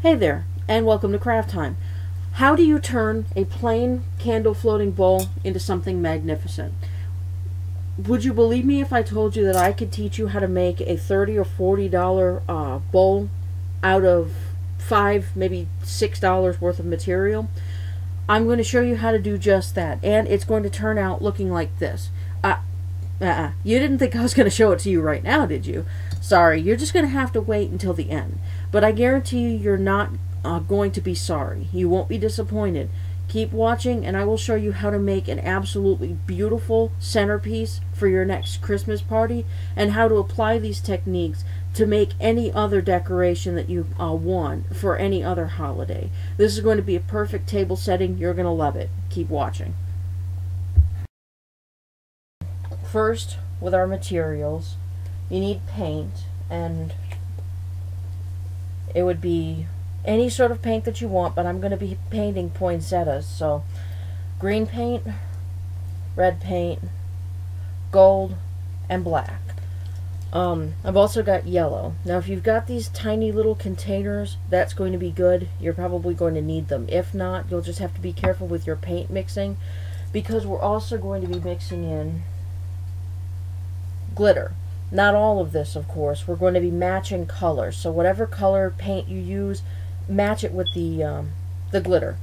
Hey there, and welcome to Craft Time. How do you turn a plain candle floating bowl into something magnificent? Would you believe me if I told you that I could teach you how to make a $30 or $40 bowl out of $5, maybe $6 worth of material? I'm going to show you how to do just that, and it's going to turn out looking like this. You didn't think I was going to show it to you right now, did you? Sorry, you're just going to have to wait until the end. But I guarantee you, you're not going to be sorry. You won't be disappointed. Keep watching, and I will show you how to make an absolutely beautiful centerpiece for your next Christmas party, and how to apply these techniques to make any other decoration that you want for any other holiday. This is going to be a perfect table setting. You're going to love it. Keep watching. First, with our materials, you need paint, and it would be any sort of paint that you want, but I'm going to be painting poinsettias, so green paint, red paint, gold, and black. I've also got yellow. Now if you've got these tiny little containers, that's going to be good. You're probably going to need them. If not, you'll just have to be careful with your paint mixing, because we're also going to be mixing in glitter. Not all of this, of course. We're going to be matching colors. So whatever color paint you use, match it with the glitter.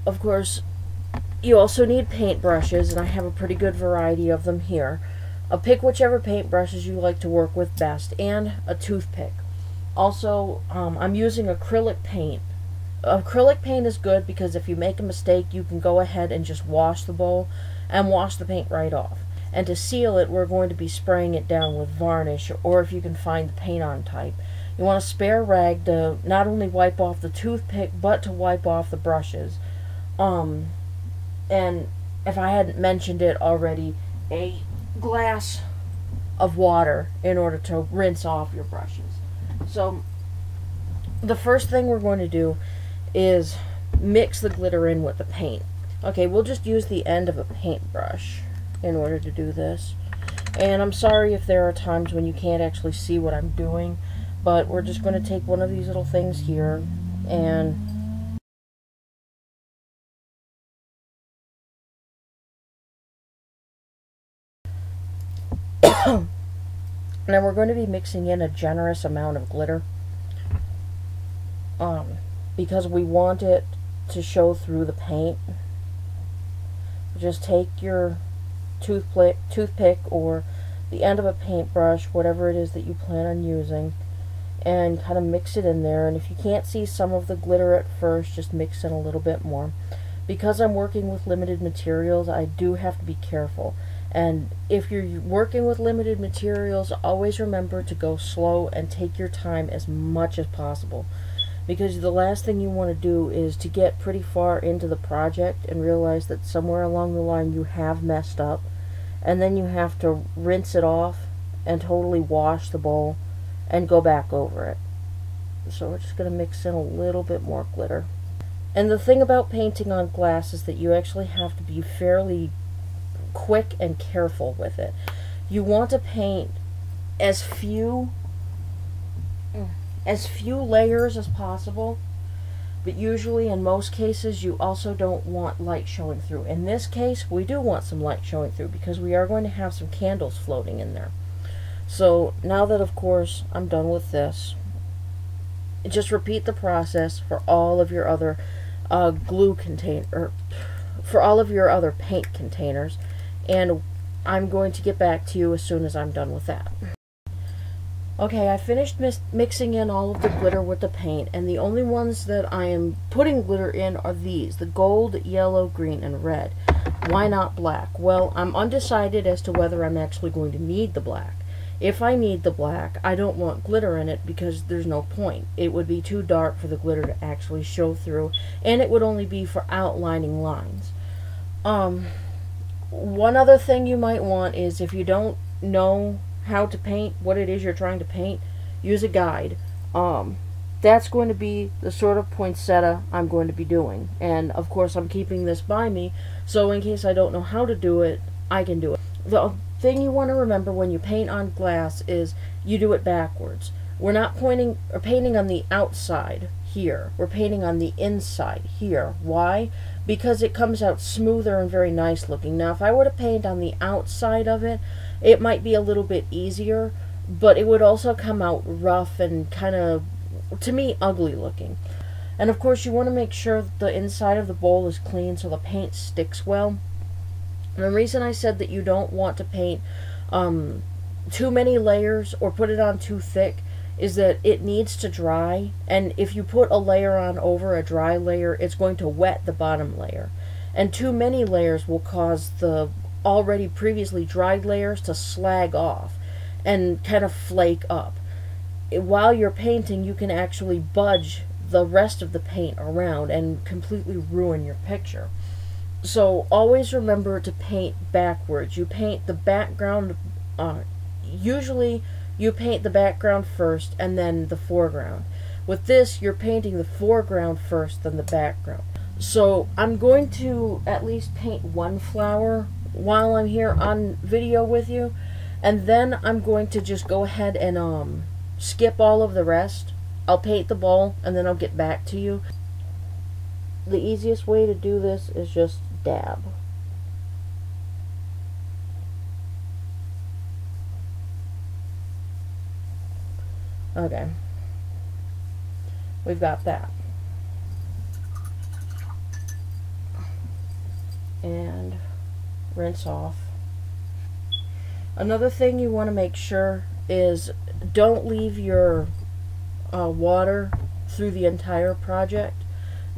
Of course, you also need paint brushes, and I have a pretty good variety of them here. Pick whichever paint brushes you like to work with best, and a toothpick. Also, I'm using acrylic paint. Acrylic paint is good because if you make a mistake, you can go ahead and just wash the bowl and wash the paint right off. And to seal it, we're going to be spraying it down with varnish, or if you can find the paint-on type. You want a spare rag to not only wipe off the toothpick, but to wipe off the brushes. And if I hadn't mentioned it already, a glass of water in order to rinse off your brushes. So, the first thing we're going to do is mix the glitter in with the paint. Okay, we'll just use the end of a paintbrush in order to do this. And I'm sorry if there are times when you can't actually see what I'm doing, but we're just going to take one of these little things here, and now we're going to be mixing in a generous amount of glitter, because we want it to show through the paint. Just take your toothpick or the end of a paintbrush, whatever it is that you plan on using, and kind of mix it in there. And if you can't see some of the glitter at first, just mix in a little bit more. Because I'm working with limited materials, I do have to be careful. And if you're working with limited materials, always remember to go slow and take your time as much as possible. Because the last thing you want to do is to get pretty far into the project and realize that somewhere along the line you have messed up, and then you have to rinse it off and totally wash the bowl and go back over it. So we're just going to mix in a little bit more glitter. And the thing about painting on glass is that you actually have to be fairly quick and careful with it. You want to paint as few layers as possible, but usually in most cases you also don't want light showing through. In this case, we do want some light showing through because we are going to have some candles floating in there. So now that, of course, I'm done with this, just repeat the process for all of your other for all of your other paint containers, and I'm going to get back to you as soon as I'm done with that. Okay, I finished mixing in all of the glitter with the paint, and the only ones that I am putting glitter in are these, the gold, yellow, green, and red. Why not black? Well, I'm undecided as to whether I'm actually going to need the black. If I need the black, I don't want glitter in it because there's no point. It would be too dark for the glitter to actually show through, and it would only be for outlining lines. One other thing you might want is, if you don't know how to paint what it is you're trying to paint, use a guide. That's going to be the sort of poinsettia I'm going to be doing, and of course I'm keeping this by me so in case I don't know how to do it, I can do it. The thing you want to remember when you paint on glass is you do it backwards. We're not pointing or painting on the outside here. We're painting on the inside here. Why? Because it comes out smoother and very nice looking. Now, if I were to paint on the outside of it, it might be a little bit easier, but it would also come out rough and kind of, to me, ugly looking. And of course, you want to make sure that the inside of the bowl is clean so the paint sticks well. And the reason I said that you don't want to paint too many layers or put it on too thick is that it needs to dry, and if you put a layer on over a dry layer, it's going to wet the bottom layer. And too many layers will cause the already previously dried layers to slag off and kind of flake up. While you're painting, you can actually budge the rest of the paint around and completely ruin your picture. So always remember to paint backwards. You paint the background, usually you paint the background first and then the foreground. With this, you're painting the foreground first, then the background. So I'm going to at least paint one flower while I'm here on video with you, and then I'm going to just go ahead and skip all of the rest. I'll paint the bowl and then I'll get back to you. The easiest way to do this is just dab. Okay, we've got that. And rinse off. Another thing you want to make sure is don't leave your water through the entire project.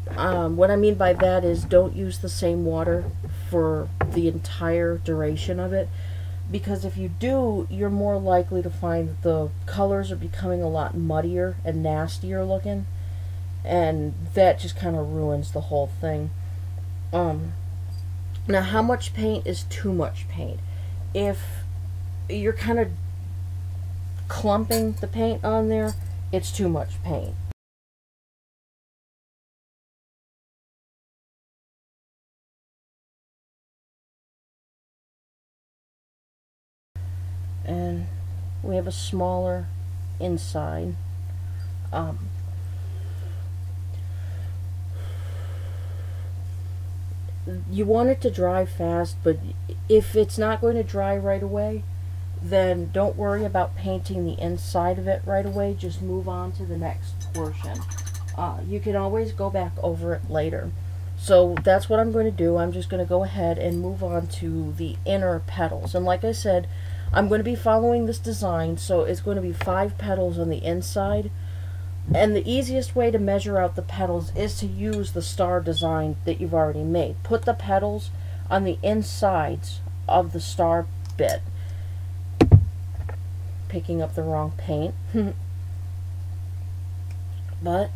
What I mean by that is don't use the same water for the entire duration of it, because if you do, you're more likely to find that the colors are becoming a lot muddier and nastier looking, and that just kind of ruins the whole thing. Now, how much paint is too much paint? If you're kind of clumping the paint on there, it's too much paint. And we have a smaller inside. You want it to dry fast, but if it's not going to dry right away, then don't worry about painting the inside of it right away. Just move on to the next portion. You can always go back over it later. So that's what I'm going to do. I'm just going to go ahead and move on to the inner petals. And like I said, I'm going to be following this design, so it's going to be 5 petals on the inside. And the easiest way to measure out the petals is to use the star design that you've already made. Put the petals on the insides of the star bit. Picking up the wrong paint. But,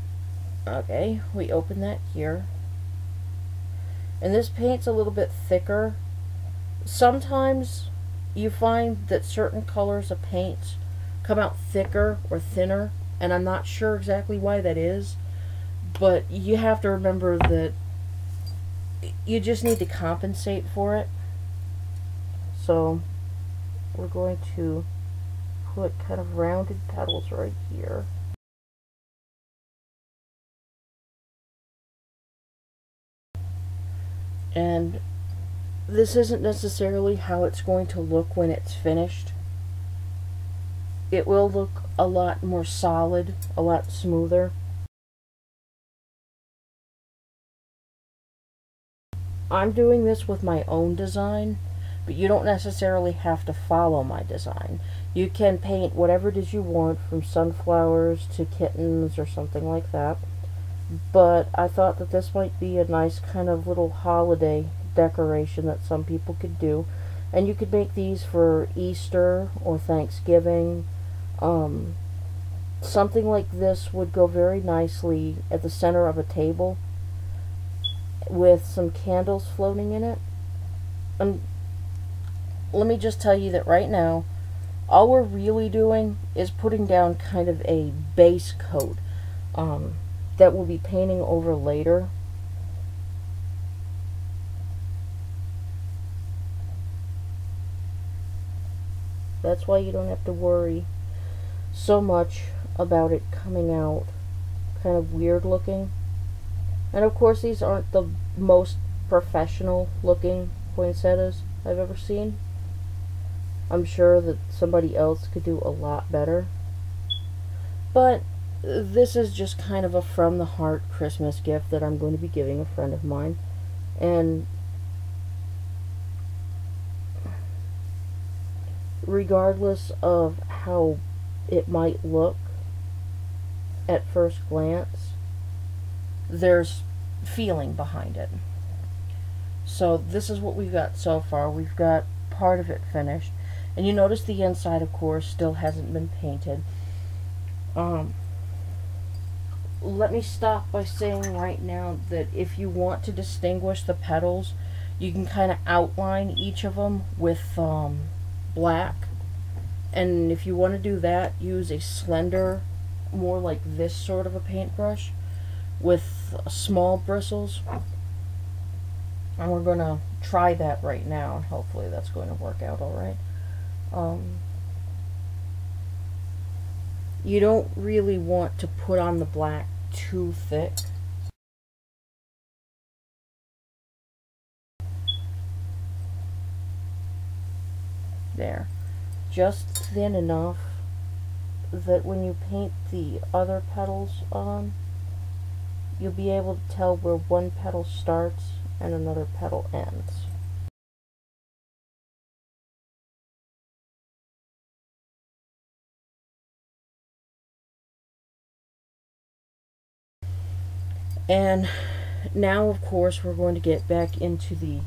okay, we open that here. And this paint's a little bit thicker. Sometimes you find that certain colors of paints come out thicker or thinner, and I'm not sure exactly why that is, but you have to remember that you just need to compensate for it. So we're going to put kind of rounded petals right here. And this isn't necessarily how it's going to look when it's finished. It will look a lot more solid, a lot smoother. I'm doing this with my own design, but you don't necessarily have to follow my design. You can paint whatever it is you want, from sunflowers to kittens or something like that. But I thought that this might be a nice kind of little holiday decoration that some people could do. And you could make these for Easter or Thanksgiving. Something like this would go very nicely at the center of a table with some candles floating in it. And let me just tell you that right now, all we're really doing is putting down kind of a base coat that we'll be painting over later. That's why you don't have to worry so much about it coming out kind of weird looking. And of course these aren't the most professional looking poinsettias I've ever seen. I'm sure that somebody else could do a lot better. But this is just kind of a from the heart Christmas gift that I'm going to be giving a friend of mine. And regardless of how it might look at first glance, there's feeling behind it. So this is what we've got so far. We've got part of it finished. And you notice the inside, of course, still hasn't been painted. Let me stop by saying right now that if you want to distinguish the petals, you can kind of outline each of them with black. And if you want to do that, use a slender, more like this sort of a paintbrush with small bristles. And we're going to try that right now, and hopefully that's going to work out alright. You don't really want to put on the black too thick. There. Just thin enough that when you paint the other petals on, you'll be able to tell where one petal starts and another petal ends. And now, of course, we're going to get back into the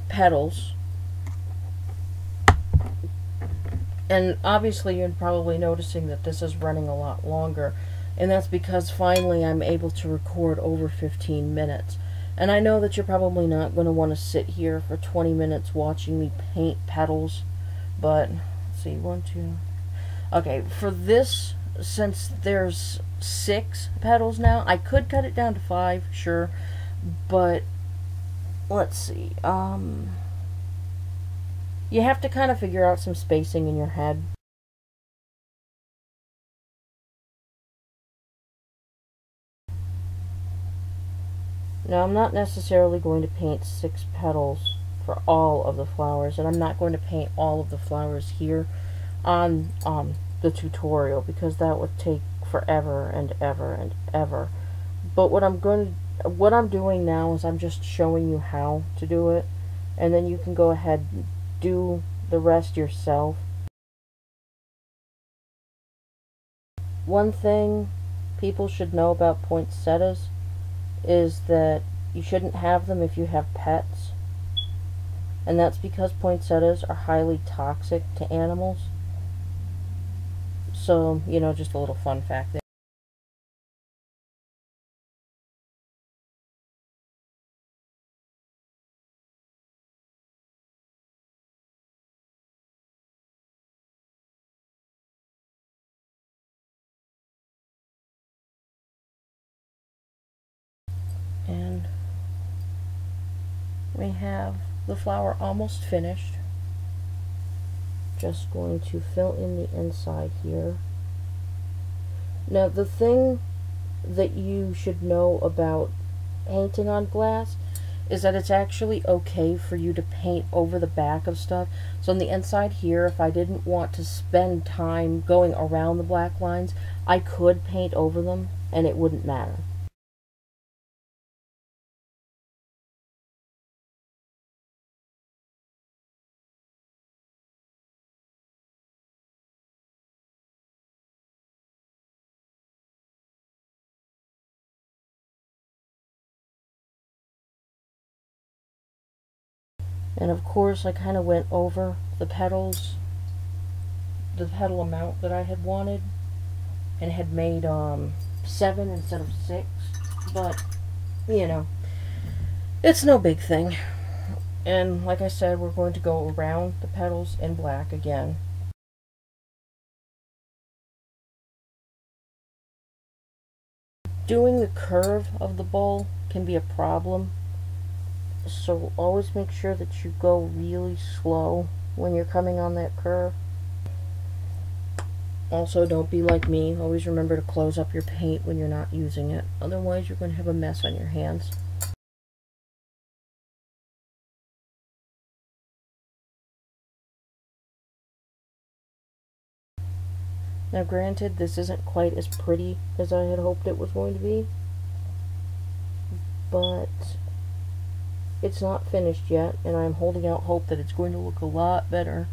petals. And obviously you're probably noticing that this is running a lot longer, and that's because finally I'm able to record over 15 minutes. And I know that you're probably not going to want to sit here for 20 minutes watching me paint petals, but let's see, 1, 2. Okay, for this, since there's 6 petals now, I could cut it down to 5, sure, but let's see, you have to kind of figure out some spacing in your head. Now, I'm not necessarily going to paint 6 petals for all of the flowers, and I'm not going to paint all of the flowers here on the tutorial, because that would take forever and ever and ever. But what I'm doing now is I'm just showing you how to do it, and then you can go ahead and do the rest yourself. One thing people should know about poinsettias is that you shouldn't have them if you have pets, and that's because poinsettias are highly toxic to animals. So, you know, just a little fun fact there. And we have the flower almost finished. Just going to fill in the inside here. Now, the thing that you should know about painting on glass is that it's actually okay for you to paint over the back of stuff. So on the inside here, if I didn't want to spend time going around the black lines, I could paint over them and it wouldn't matter. And of course I kind of went over the petals, the petal amount that I had wanted, and had made 7 instead of 6, but you know, it's no big thing. And like I said, we're going to go around the petals in black again. Doing the curve of the bowl can be a problem, so always make sure that you go really slow when you're coming on that curve. Also, don't be like me. Always remember to close up your paint when you're not using it. Otherwise, you're going to have a mess on your hands. Now, granted, this isn't quite as pretty as I had hoped it was going to be, but it's not finished yet, and I'm holding out hope that it's going to look a lot better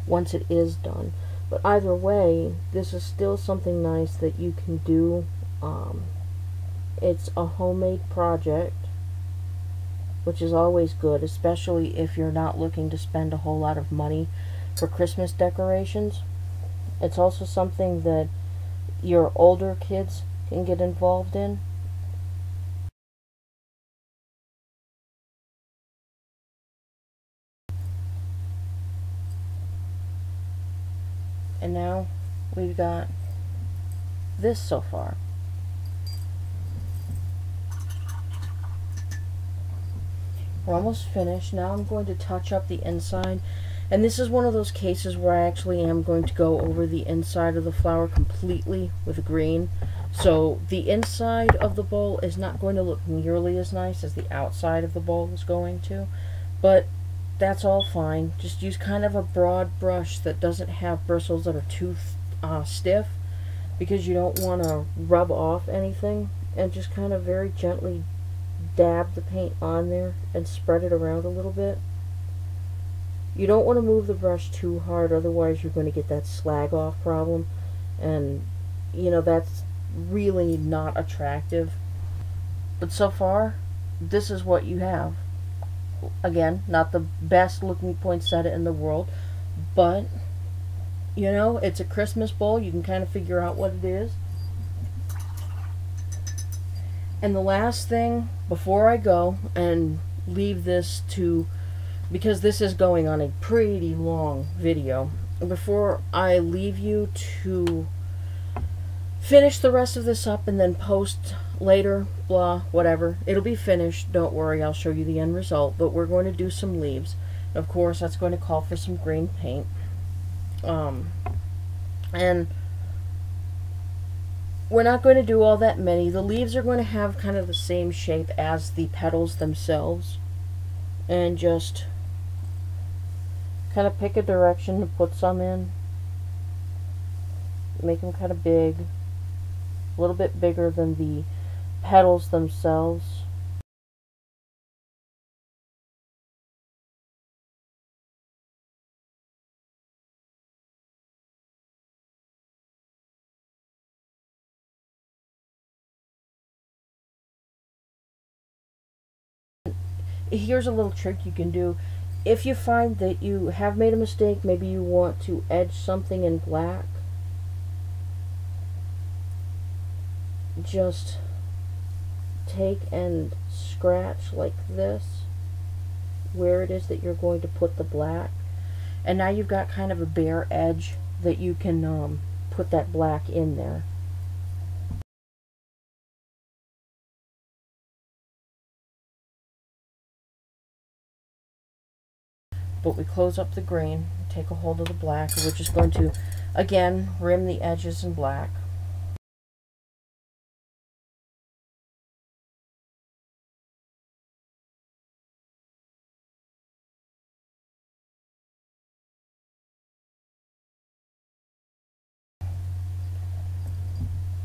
once it is done. But either way, this is still something nice that you can do. It's a homemade project, which is always good, especially if you're not looking to spend a whole lot of money for Christmas decorations. It's also something that your older kids can get involved in. And now we've got this so far. We're almost finished. Now I'm going to touch up the inside. And this is one of those cases where I actually am going to go over the inside of the flower completely with green. So the inside of the bowl is not going to look nearly as nice as the outside of the bowl is going to. But that's all fine. Just use kind of a broad brush that doesn't have bristles that are too stiff, because you don't want to rub off anything. And just kind of very gently dab the paint on there and spread it around a little bit. You don't want to move the brush too hard, otherwise you're going to get that slag off problem, and you know, that's really not attractive. But so far, this is what you have. Again, not the best looking poinsettia in the world, but you know, it's a Christmas bowl. You can kind of figure out what it is. And the last thing before I go and leave this to, because this is going on a pretty long video, before I leave you to finish the rest of this up and then post later, blah, whatever, it'll be finished, don't worry, I'll show you the end result. But we're going to do some leaves. Of course, that's going to call for some green paint. And we're not going to do all that many. The leaves are going to have kind of the same shape as the petals themselves, and just kind of pick a direction to put some in. Make them kind of big, a little bit bigger than the petals themselves. Here's a little trick you can do. If you find that you have made a mistake, maybe you want to edge something in black, just take and scratch like this where it is that you're going to put the black, and now you've got kind of a bare edge that you can put that black in there. But we close up the green, take a hold of the black, and we're just going to, again, rim the edges in black.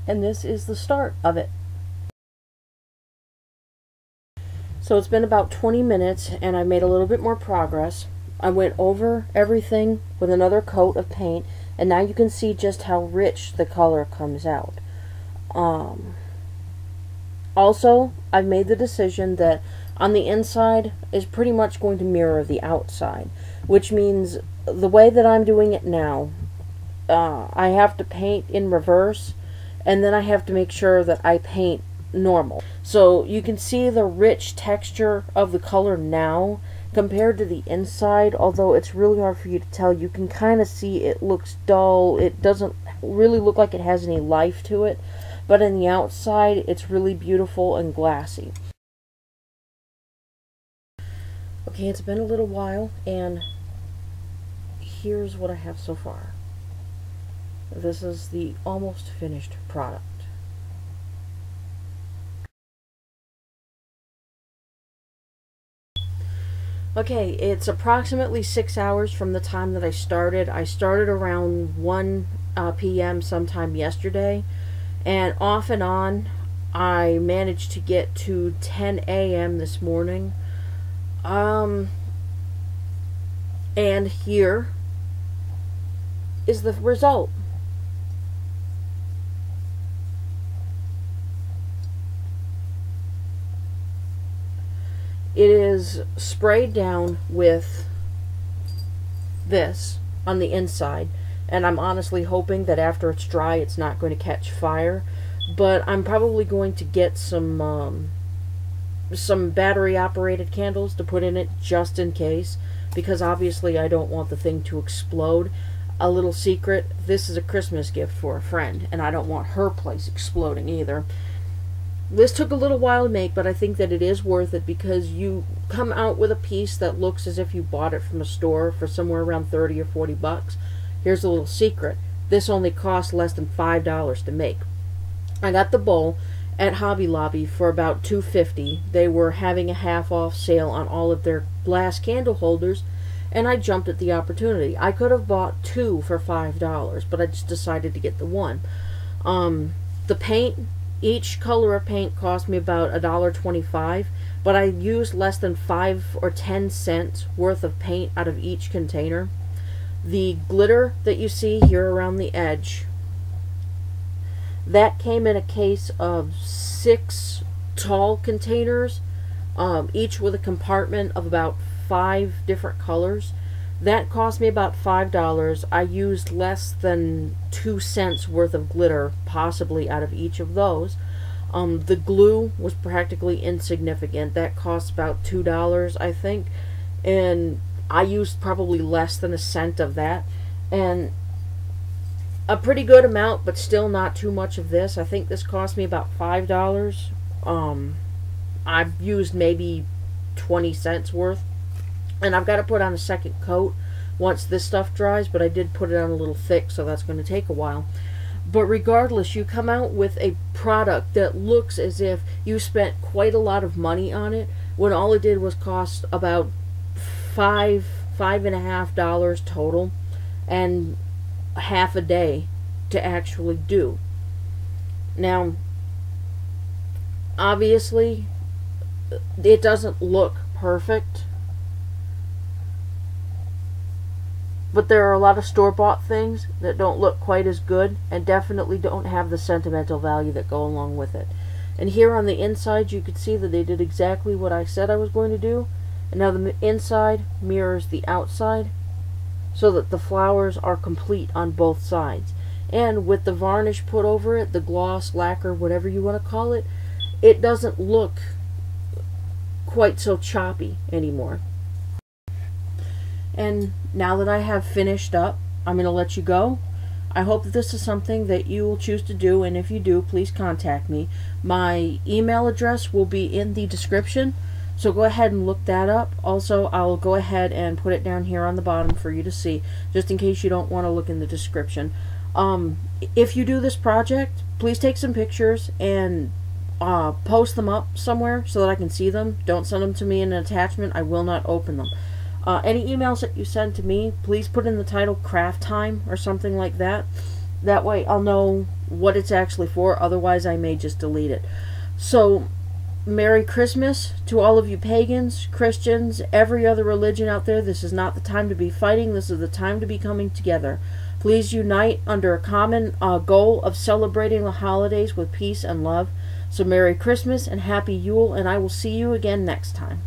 And this is the start of it. So it's been about 20 minutes, and I made a little bit more progress. I went over everything with another coat of paint, and now you can see just how rich the color comes out. Also, I've made the decision that on the inside is pretty much going to mirror the outside, which means the way that I'm doing it now, I have to paint in reverse, and then I have to make sure that I paint normal. So you can see the rich texture of the color now compared to the inside, although it's really hard for you to tell. You can kind of see it looks dull. It doesn't really look like it has any life to it, but in the outside it's really beautiful and glassy. Okay, it's been a little while, and here's what I have so far. this is the almost finished product. Okay, it's approximately 6 hours from the time that I started. I started around 1 p.m. sometime yesterday, and off and on I managed to get to 10 a.m. this morning. And here is the result. It is sprayed down with this on the inside, and I'm honestly hoping that after it's dry it's not going to catch fire, but I'm probably going to get some battery operated candles to put in it just in case, because obviously I don't want the thing to explode. A little secret, this is a Christmas gift for a friend, and I don't want her place exploding either. This took a little while to make, but I think that it is worth it, because you come out with a piece that looks as if you bought it from a store for somewhere around 30 or 40 bucks. Here's a little secret. This only cost less than $5 to make. I got the bowl at Hobby Lobby for about $2.50. They were having a half off sale on all of their glass candle holders, and I jumped at the opportunity. I could have bought 2 for $5, but I just decided to get the one. The paint, each color of paint cost me about $1.25, but I used less than 5 or 10 cents worth of paint out of each container. The glitter that you see here around the edge, that came in a case of 6 tall containers, each with a compartment of about 5 different colors. That cost me about $5. I used less than 2 cents worth of glitter, possibly, out of each of those. The glue was practically insignificant. That cost about $2, I think, and I used probably less than a cent of that, and a pretty good amount, but still not too much of this. I think this cost me about $5. I've used maybe 20 cents worth, and I've got to put on a second coat once this stuff dries, but I did put it on a little thick, so that's going to take a while. But regardless, you come out with a product that looks as if you spent quite a lot of money on it, when all it did was cost about $5.50 total, and half a day to actually do. Now, obviously, it doesn't look perfect, but there are a lot of store-bought things that don't look quite as good, and definitely don't have the sentimental value that go along with it. And here on the inside, you could see that they did exactly what I said I was going to do, and now the inside mirrors the outside, so that the flowers are complete on both sides. And with the varnish put over it, the gloss, lacquer, whatever you want to call it, it doesn't look quite so choppy anymore. And now that I have finished up, I'm going to let you go. I hope that this is something that you will choose to do, and if you do, please contact me. My email address will be in the description, so go ahead and look that up. Also, I'll go ahead and put it down here on the bottom for you to see, just in case you don't want to look in the description. If you do this project, please take some pictures and post them up somewhere so that I can see them. Don't send them to me in an attachment. I will not open them. Any emails that you send to me, please put in the title Craft Time or something like that. That way I'll know what it's actually for. Otherwise, I may just delete it. So, Merry Christmas to all of you pagans, Christians, every other religion out there. This is not the time to be fighting. This is the time to be coming together. Please unite under a common goal of celebrating the holidays with peace and love. So Merry Christmas and Happy Yule, and I will see you again next time.